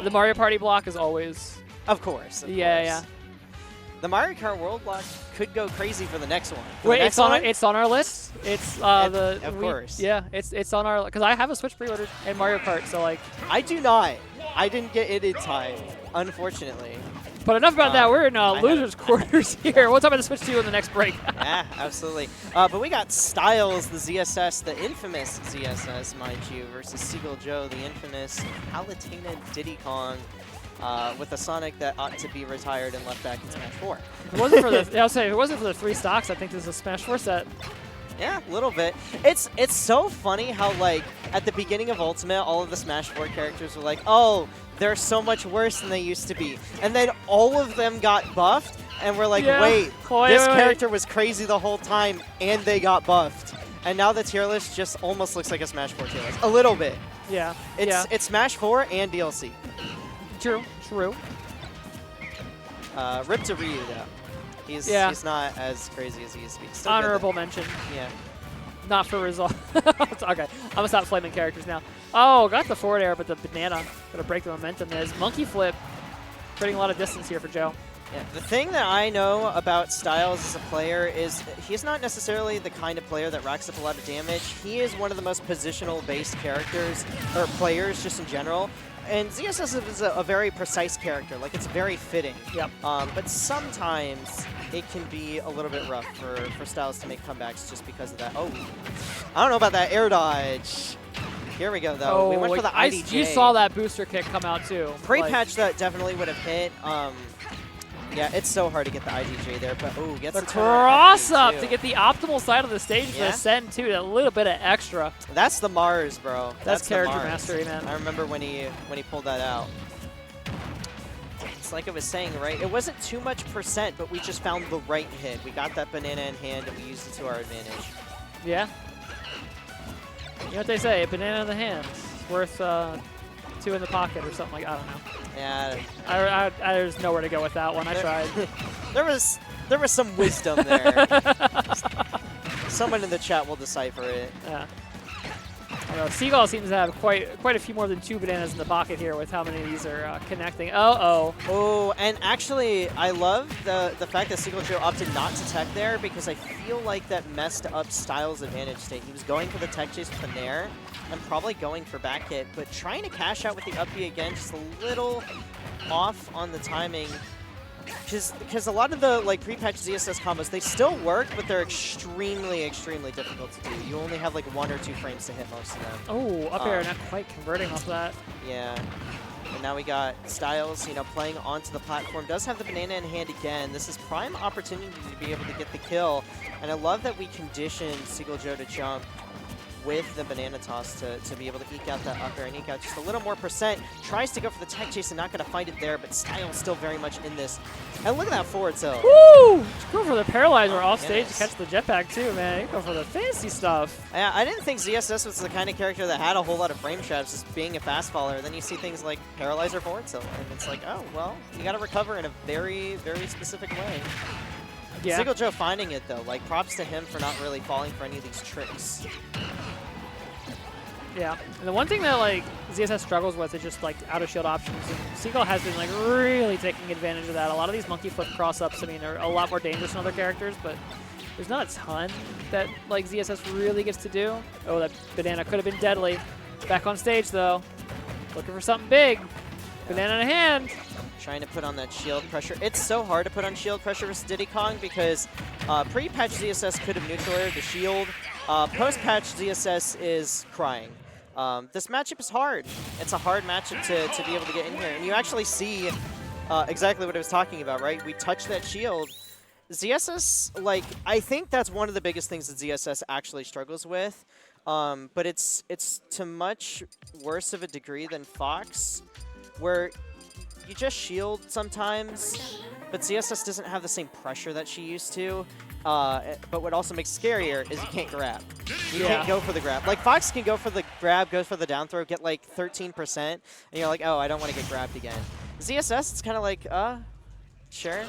The Mario Party block is always. Of course. Yeah. The Mario Kart World block could go crazy for the next one. Wait, it's on our list. It's of course. Yeah, it's on our, because I have a Switch pre-ordered and Mario Kart, so like. I do not. I didn't get it in time, unfortunately. But enough about that. We're in losers' quarters here. We'll talk about the Switch 2 in the next break. Yeah, absolutely. But we got Styles, the ZSS, the infamous ZSS, mind you, versus Seagull Joe, the infamous Palutena Diddy Kong, with a Sonic that ought to be retired and left back in Smash 4. If it wasn't for the, I'll say, if it wasn't for the 3 stocks, I think this is a Smash 4 set. Yeah, a little bit. It's so funny how, like, at the beginning of Ultimate, all of the Smash 4 characters were like, oh, they're so much worse than they used to be. And then all of them got buffed, and we're like, wait, this character was crazy the whole time, and they got buffed. And now the tier list just almost looks like a Smash 4 tier list. A little bit. Yeah. It's Smash 4 and DLC. True. Rip to Ryu, though. He's not as crazy as he used to be. Still honorable mention. Yeah. Not for result. Okay, I'm gonna stop flaming characters now. Oh, got the forward air, but the banana gonna break the momentum. There's monkey flip, creating a lot of distance here for Joe. Yeah, the thing that I know about Styles as a player is he's not necessarily the kind of player that racks up a lot of damage. He is one of the most positional-based characters, or players just in general. And ZSS is a very precise character. Like, it's very fitting. Yep. But sometimes it can be a little bit rough for Styles to make comebacks just because of that. Oh, I don't know about that air dodge. Here we go, though. We went for the IDJ. You saw that booster kick come out, too. Pre-patch that definitely would have hit. Yeah, it's so hard to get the IDJ there, but gets the cross-up to get the optimal side of the stage for the send, too. A little bit of extra. That's the Mars, bro. That's character mastery, man. I remember when he pulled that out. It's like I was saying, right? It wasn't too much percent, but we just found the right hit. We got that banana in hand, and we used it to our advantage. Yeah. You know what they say, a banana in the hand is worth 2 in the pocket or something like I don't know. Yeah. There's nowhere to go with that one. I tried. there was some wisdom there. Someone in the chat will decipher it. Yeah. Seagull seems to have quite a few more than 2 bananas in the pocket here with how many of these are connecting. Oh, and actually, I love the fact that Seagull Joe opted not to tech there because I feel like that messed up Styles' advantage state. He was going for the tech chase with the Nair and probably going for back hit, but trying to cash out with the up B again, just a little off on the timing. Because a lot of the pre-patch ZSS combos, they still work, but they're extremely, extremely difficult to do. You only have 1 or 2 frames to hit most of them. Oh, up air, not quite converting off that. Yeah. And now we got Styles, playing onto the platform. Does have the banana in hand again. This is prime opportunity to be able to get the kill. And I love that we conditioned Seagull Joe to jump with the banana toss to be able to eke out that up air and eke out just a little more percent. Tries to go for the tech chase and not going to find it there, but Styles still very much in this. And look at that forward tilt. Woo! Just go for the paralyzer off stage to catch the jetpack too, man. You go for the fancy stuff. Yeah, I didn't think ZSS was the kind of character that had a whole lot of frame traps, just being a fast faller. Then you see things like paralyzer forward tilt, and it's like, oh, well, you got to recover in a very, very specific way. Yeah. Seagull Joe finding it, though. Props to him for not really falling for any of these tricks. Yeah, and the one thing that ZSS struggles with is just out of shield options, and Seagull has been really taking advantage of that. A lot of these monkey flip cross-ups, I mean, are a lot more dangerous than other characters, but there's not a ton that ZSS really gets to do. Oh, that banana could have been deadly. Back on stage though, looking for something big. Banana in hand. Trying to put on that shield pressure. It's so hard to put on shield pressure versus Diddy Kong because pre-patch ZSS could have neutral aired the shield. Post-patch ZSS is crying. This matchup is hard. It's a hard matchup to be able to get in here. And you actually see exactly what I was talking about, right? We touch that shield. ZSS, I think that's one of the biggest things that ZSS actually struggles with. But it's to much worse of a degree than Fox, where you just shield sometimes, but ZSS doesn't have the same pressure that she used to. But what also makes it scarier is you can't grab. You can't go for the grab. Fox can go for the grab, goes for the down throw, get 13%, and you're like, oh, I don't want to get grabbed again. ZSS, it's kind of sure.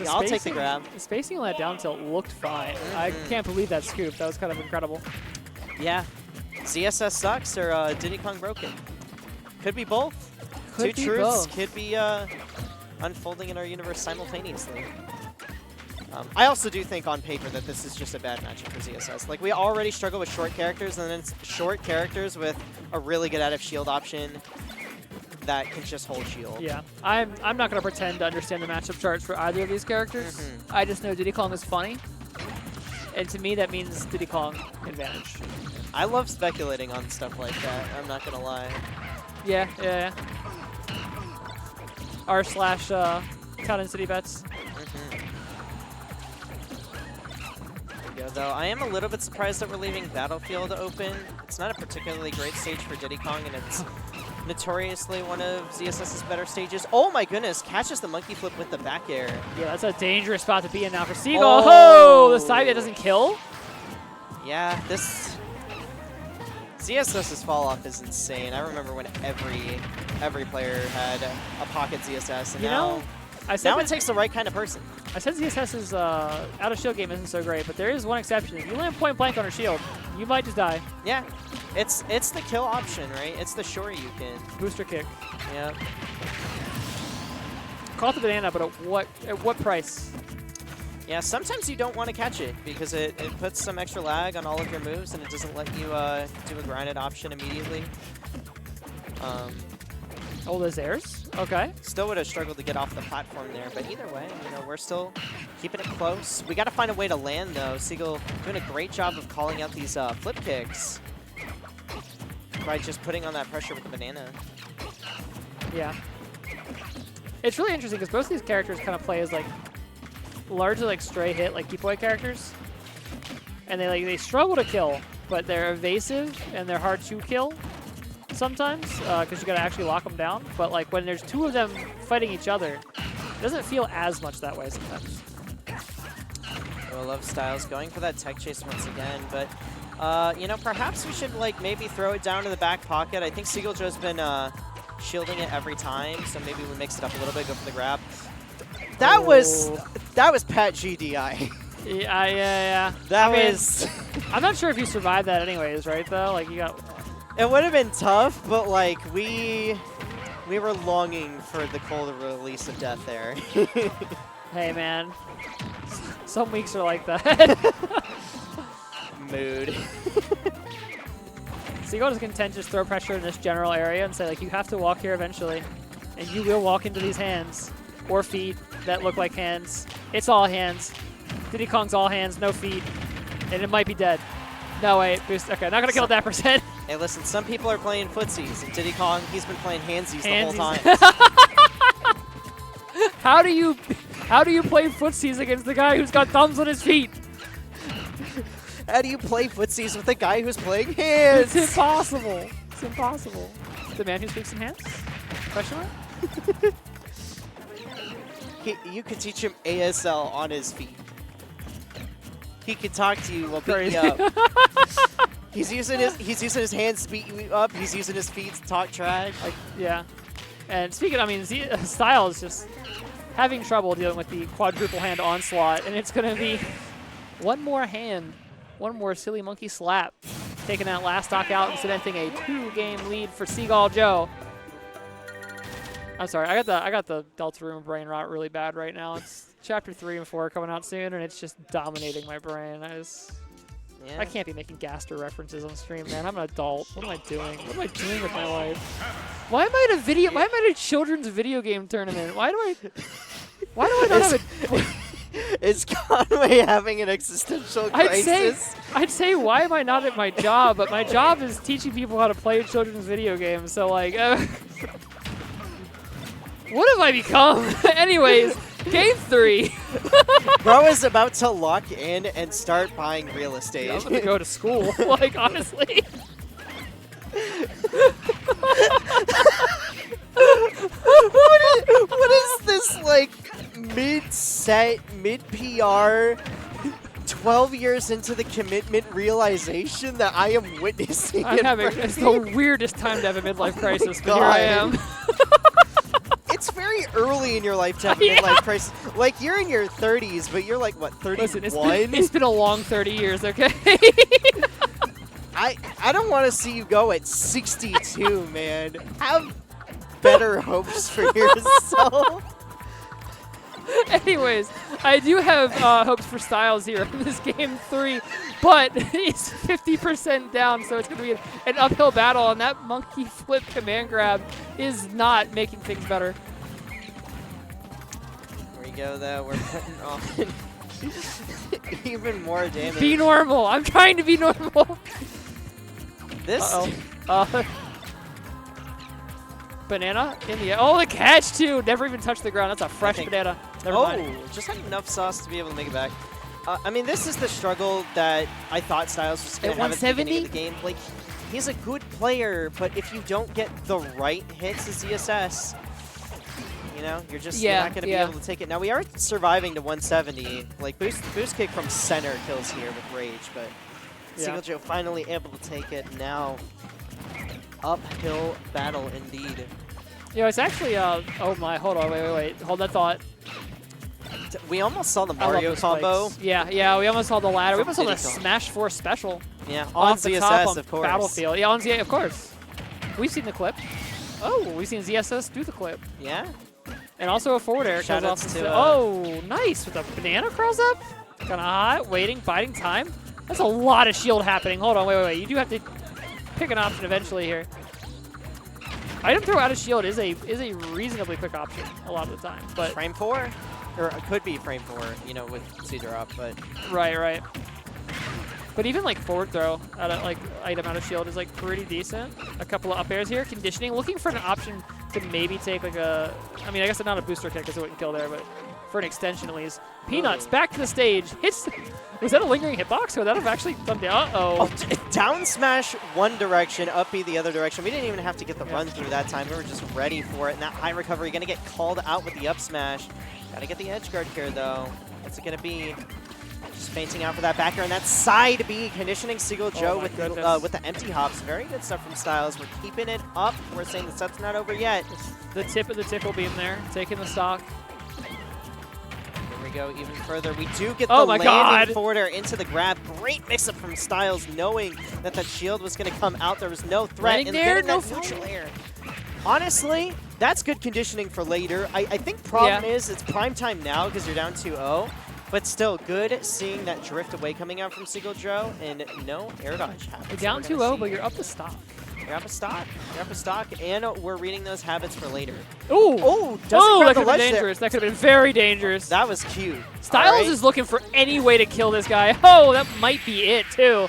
Yeah, I'll take the grab. The spacing on that down tilt looked fine. I can't believe that scoop. That was kind of incredible. Yeah. ZSS sucks or Diddy Kong broke it. Could be both. Two be truths both. could be unfolding in our universe simultaneously. I also do think on paper that this is just a bad matchup for ZSS. Like, we already struggle with short characters, and then it's short characters with a really good out of shield option that can just hold shield. Yeah, I'm not going to pretend to understand the matchup charts for either of these characters. I just know Diddy Kong is funny, and to me that means Diddy Kong advantage. I love speculating on stuff like that, I'm not going to lie. Yeah. R/Town City bets. Though I am a little bit surprised that we're leaving Battlefield open. It's not a particularly great stage for Diddy Kong, and it's notoriously one of ZSS's better stages. Oh my goodness, catches the monkey flip with the back air. Yeah, that's a dangerous spot to be in now for Seagull. Oh, the side that doesn't kill? Yeah, this ZSS's fall off is insane. I remember when every player had a pocket ZSS, and now it takes the right kind of person. I said ZSS's out of shield game isn't so great, but there is one exception. If you land point blank on her shield, you might just die. Yeah, it's the kill option, right? It's the sure you can. Booster kick. Yeah. Caught the banana, but at what price? Yeah, sometimes you don't want to catch it because it puts some extra lag on all of your moves and it doesn't let you do a grinded option immediately. Oh, there's theirs? Okay. Still would have struggled to get off the platform there, but either way, we're still keeping it close. We got to find a way to land, though. Seagull doing a great job of calling out these flip kicks by just putting on that pressure with the banana. Yeah. It's really interesting because both of these characters kind of play as largely stray hit, keep away characters, and they struggle to kill, but they're evasive and they're hard to kill sometimes because you got to actually lock them down. But when there's two of them fighting each other, it doesn't feel as much that way sometimes. I love Styles going for that tech chase once again, but perhaps we should maybe throw it down to the back pocket. I think Seagull has been shielding it every time, so maybe we mix it up a little bit, go for the grab. That was Pat GDI. Yeah. I'm not sure if you survived that anyways, right? Though, you got. It would have been tough, but we were longing for the cold release of death there. Hey man, some weeks are like that. Mood. Seagull is content just throw pressure in this general area and say you have to walk here eventually, and you will walk into these hands or feet that look like hands. It's all hands. Diddy Kong's all hands, no feet, and it might be dead. No, wait, boost. Okay, not gonna kill that percent. Hey, listen, some people are playing footsies, and Diddy Kong, he's been playing handsies the whole time. How do you play footsies against the guy who's got thumbs on his feet? How do you play footsies with a guy who's playing hands? It's impossible. It's impossible. The man who speaks in hands? Question mark? You could teach him ASL on his feet. He could talk to you while beating you up. He's using his hands to beat you up. He's using his feet to talk trash. Yeah. And speaking, Style is just having trouble dealing with the quadruple hand onslaught, and it's going to be one more hand, one more silly monkey slap, taking that last stock out and cementing a 2-game lead for Seagull Joe. I'm sorry, I got the Deltarune brain rot really bad right now. It's Chapter 3 and 4 coming out soon, and it's just dominating my brain. I can't be making Gaster references on stream, man. I'm an adult. What am I doing? What am I doing with my life? Why am I at a children's video game tournament? Why do I not have a... Is Conway having an existential crisis? I'd say why am I not at my job? But my job is teaching people how to play children's video games. So what have I become? Anyways, game 3. Bro is about to lock in and start buying real estate. Yeah, I'm going to go to school, honestly. What is this, mid-set, mid-PR, 12 years into the commitment realization that I am witnessing? It's the weirdest time to have a midlife crisis, but here I am. It's very early in your life to have a midlife crisis. You're in your 30s, but you're what, 31? Listen, it's been a long 30 years, okay? I don't want to see you go at 62, man. better hopes for yourself. Anyways, I do have hopes for Styles here in this game 3, but he's 50% down, so it's going to be an uphill battle, and that monkey flip command grab is not making things better. There we go, though. We're putting on even more damage. Be normal. I'm trying to be normal. This. Banana in the oh, the catch too. Never even touched the ground. That's a fresh banana. Never mind. Just had enough sauce to be able to make it back. I mean, this is the struggle that I thought Styles was going to have at the beginning of the game. Like, he's a good player, but if you don't get the right hits as ZSS, you know, you're just not going to be able to take it. Now, we are surviving to 170. Like, boost kick from center kills here with Rage, but Seagull Joe finally able to take it. Now, uphill battle indeed. Yeah, it's actually, oh my, hold on, wait. Hold that thought. We almost saw the Mario combo. Yeah, we almost saw the ladder. We almost saw the Smash 4 special. Yeah, on the ZSS, top on of course. Battlefield. Yeah, on ZSS, of course. We've seen the clip. Oh, we've seen ZSS do the clip. Yeah. And also a forward air. Shoutouts to, oh, nice, with a banana cross up. Kind of hot, waiting, biding time. That's a lot of shield happening. Hold on, wait. You do have to pick an option eventually here. Item throw out of shield is a reasonably quick option a lot of the time, but frame 4, or it could be frame 4, you know, with C drop, but right. But even like forward throw out of like item out of shield is like pretty decent. A couple of up airs here, conditioning, looking for an option to maybe take like a. I mean, I guess it's not a booster kick because it wouldn't kill there, but for an extension at least. Peanuts back to the stage. Was that a lingering hitbox? Or would that have actually done down? Oh, down smash one direction, up B the other direction. We didn't even have to get the run through that time. We were just ready for it. And that high recovery going to get called out with the up smash. Got to get the edge guard here, though. What's it going to be? Just fainting out for that back air. And that side B, conditioning Seagull Joe with the empty hops. Very good stuff from Styles. We're keeping it up. We're saying the set's not over yet. The tip of the tickle beam there, taking the stock. We go even further. We do get the landing forward air into the grab. Great mix-up from Styles, knowing that that shield was going to come out. There was no threat. Landing there, no neutral air. Honestly, that's good conditioning for later. I think problem is it's prime time now because you're down 2-0. But still, good seeing that drift away coming out from Seagull Joe, and no air dodge happens. You're down 2-0, but you're up to stock. You're up a stock. And we're reading those habits for later. Ooh! That could have been dangerous. There. That could have been very dangerous. That was cute. Styles is looking for any way to kill this guy. Oh, that might be it, too.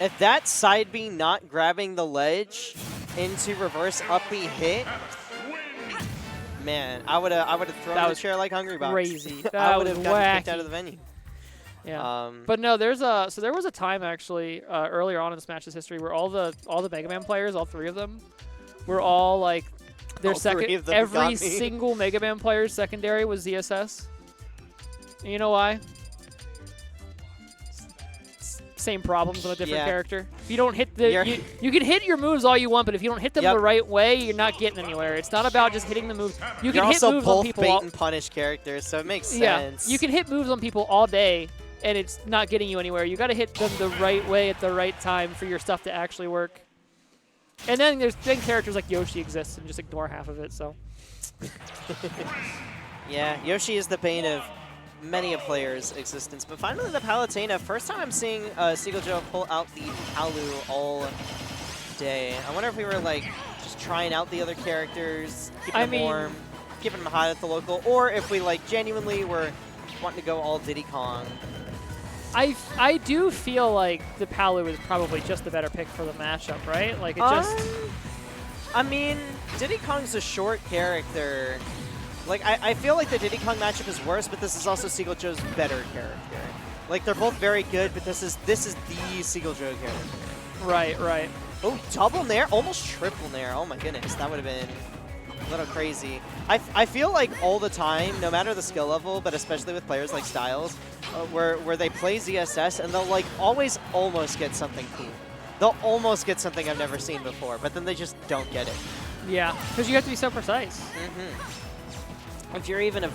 If that side B not grabbing the ledge into reverse up B hit, man, I would have thrown the chair like Hungry Box. Crazy. I would have gotten kicked out of the venue. Yeah, but no, there was a time actually earlier on in this match's history where all the Mega Man players, all three of them, were all like their every single Mega Man player's secondary was ZSS. And you know why? Same problems on a different character. If you don't hit you can hit your moves all you want, but if you don't hit them the right way, you're not getting anywhere. It's not about just hitting the moves. You can hit moves on people. You're also both bait and punish characters, so it makes sense. Yeah, you can hit moves on people all day, and it's not getting you anywhere. You got to hit them the right way at the right time for your stuff to actually work. And then there's characters like Yoshi exists and just ignore half of it. So. Yeah, Yoshi is the bane of many a player's existence. But finally, the Palutena. First time I'm seeing Seagull Joe pull out the Palu all day. I wonder if we were like just trying out the other characters, keeping them warm, keeping them hot at the local, or if we like genuinely were wanting to go all Diddy Kong. I do feel like the Palu is probably just the better pick for the matchup, right? Like it just. I mean, Diddy Kong's a short character. Like I feel like the Diddy Kong matchup is worse, but this is also Seagull Joe's better character. Like they're both very good, but this is the Seagull Joe character. Right. Oh, double nair, almost triple nair. Oh my goodness, that would have been a little crazy. I feel like all the time, no matter the skill level, but especially with players like Styles, where they play ZSS and they'll like always almost get something cool. They'll almost get something I've never seen before, but then they just don't get it. Yeah, because you have to be so precise. If you're even a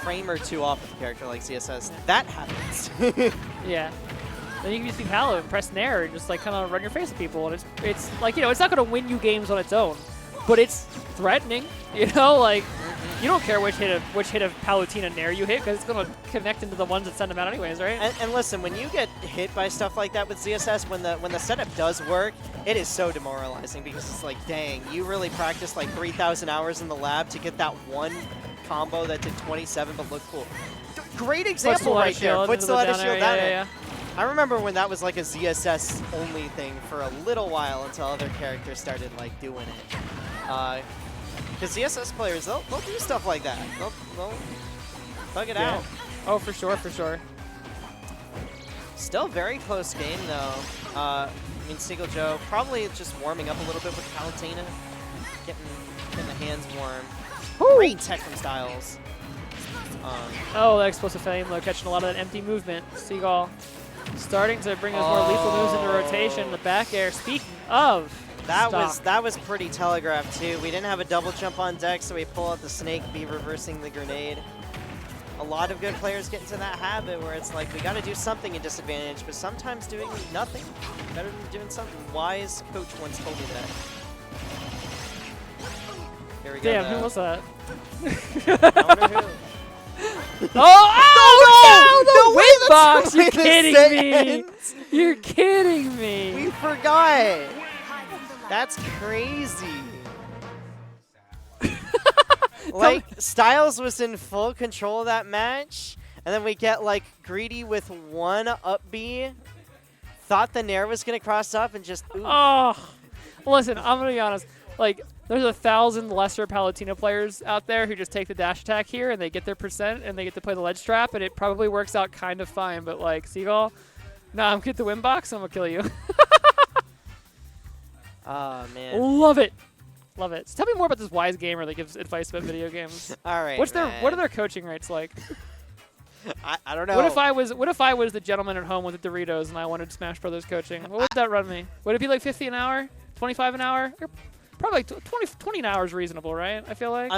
frame or two off of a character like CSS, that happens. Yeah. Then you can just be Palu and press nair and just like kind of run your face at people, and it's like, you know, it's not going to win you games on its own, but it's threatening. You know, like you don't care which hit of Palutena Nair you hit because it's gonna connect into the ones that send them out anyways, right? And listen, when you get hit by stuff like that with ZSS, when the setup does work, it is so demoralizing because it's like, dang, you really practiced like 3,000 hours in the lab to get that one combo that did 27 but looked cool. Great example right there. Puts the ladder shield down. Yeah. I remember when that was like a ZSS only thing for a little while until other characters started like doing it. Because ZSS players, they'll do stuff like that. They'll thug it out. Oh, for sure, for sure. Still very close game though. I mean, Seagull Joe probably just warming up a little bit with Palutena, getting the hands warm. Woo! Great tech from Styles. Oh, that explosive flame though, catching a lot of that empty movement. Seagull starting to bring those more lethal moves into rotation. The back air. Speaking of, that was pretty telegraphed too. We didn't have a double jump on deck, so we pull out the snake, be reversing the grenade. A lot of good players get into that habit where it's like we got to do something in disadvantage, but sometimes doing nothing better than doing something. Wise coach once told me that. Here we go. Damn, who was that? I wonder who. Oh, the win box! You're kidding me! You're kidding me! We forgot. That's crazy. Like, Styles was in full control of that match, and then we get, like, greedy with one up B. Thought the Nair was going to cross up and just, ooh. Oh, listen, I'm going to be honest. Like, there's 1,000 lesser Palutena players out there who just take the dash attack here, and they get their percent, and they get to play the ledge trap, and it probably works out kind of fine. But, like, Seagull, nah, I'm going to get the win box, I'm going to kill you. Oh, man. Love it. Love it. So tell me more about this wise gamer that gives advice about video games. All right. What are their coaching rates like? I don't know. What if I was the gentleman at home with the Doritos and I wanted Smash Brothers coaching? What would that run me? Would it be like 50 an hour, 25 an hour? Probably 20 an hour is reasonable, right? I feel like.